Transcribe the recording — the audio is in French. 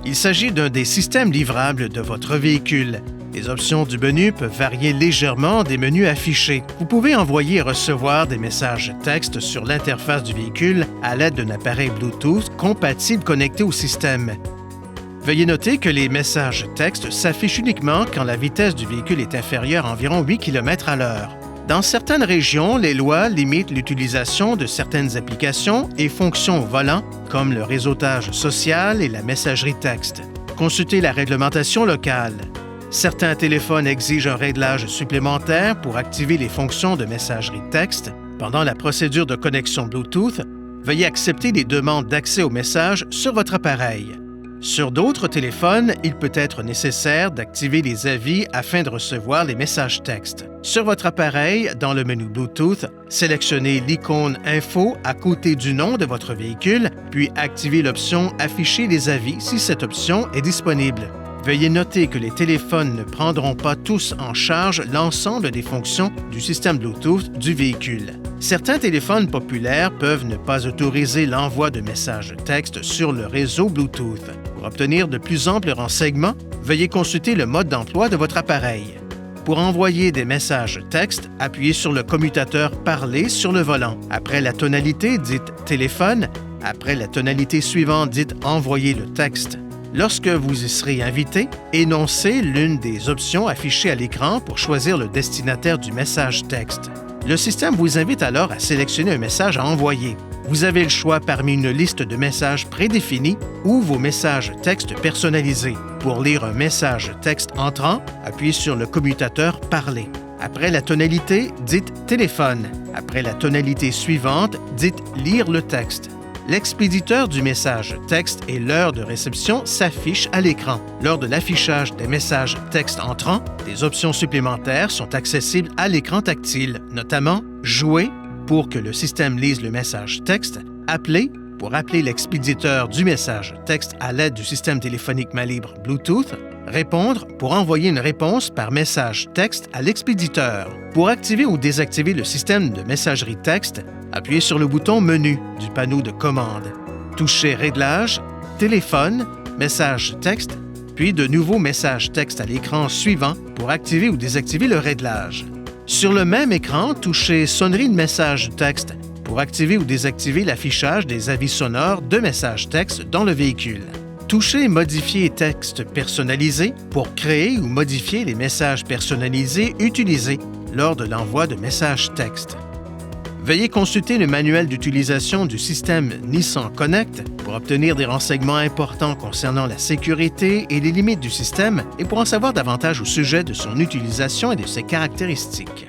Il s'agit d'un des systèmes livrables de votre véhicule. Les options du menu peuvent varier légèrement des menus affichés. Vous pouvez envoyer et recevoir des messages texte sur l'interface du véhicule à l'aide d'un appareil Bluetooth compatible connecté au système. Veuillez noter que les messages texte s'affichent uniquement quand la vitesse du véhicule est inférieure à environ 8 km à l'heure. Dans certaines régions, les lois limitent l'utilisation de certaines applications et fonctions au volant, comme le réseautage social et la messagerie texte. Consultez la réglementation locale. Certains téléphones exigent un réglage supplémentaire pour activer les fonctions de messagerie texte. Pendant la procédure de connexion Bluetooth, veuillez accepter les demandes d'accès aux messages sur votre appareil. Sur d'autres téléphones, il peut être nécessaire d'activer les avis afin de recevoir les messages texte. Sur votre appareil, dans le menu Bluetooth, sélectionnez l'icône Info à côté du nom de votre véhicule, puis activez l'option Afficher les avis si cette option est disponible. Veuillez noter que les téléphones ne prendront pas tous en charge l'ensemble des fonctions du système Bluetooth du véhicule. Certains téléphones populaires peuvent ne pas autoriser l'envoi de messages texte sur le réseau Bluetooth. Pour obtenir de plus amples renseignements, veuillez consulter le mode d'emploi de votre appareil. Pour envoyer des messages texte, appuyez sur le commutateur « Parler » sur le volant. Après la tonalité dite « Téléphone », après la tonalité suivante dite « Envoyer le texte ». Lorsque vous y serez invité, énoncez l'une des options affichées à l'écran pour choisir le destinataire du message texte. Le système vous invite alors à sélectionner un message à envoyer. Vous avez le choix parmi une liste de messages prédéfinis ou vos messages texte personnalisés. Pour lire un message texte entrant, appuyez sur le commutateur « Parler ». Après la tonalité, dites « Téléphone ». Après la tonalité suivante, dites « Lire le texte ». L'expéditeur du message texte et l'heure de réception s'affichent à l'écran. Lors de l'affichage des messages texte entrants, des options supplémentaires sont accessibles à l'écran tactile, notamment « Jouer » pour que le système lise le message texte, « Appeler » pour appeler l'expéditeur du message texte à l'aide du système téléphonique main libre Bluetooth, « Répondre » pour envoyer une réponse par message texte à l'expéditeur. Pour activer ou désactiver le système de messagerie texte, appuyez sur le bouton « Menu » du panneau de commande. Touchez « Réglages »,« Téléphone »,« Message texte », puis de nouveaux messages texte à l'écran suivant pour activer ou désactiver le réglage. Sur le même écran, touchez « Sonnerie de message texte » pour activer ou désactiver l'affichage des avis sonores de messages texte dans le véhicule. Touchez « Modifier texte personnalisé » pour créer ou modifier les messages personnalisés utilisés lors de l'envoi de messages texte. Veuillez consulter le manuel d'utilisation du système Nissan Connect pour obtenir des renseignements importants concernant la sécurité et les limites du système et pour en savoir davantage au sujet de son utilisation et de ses caractéristiques.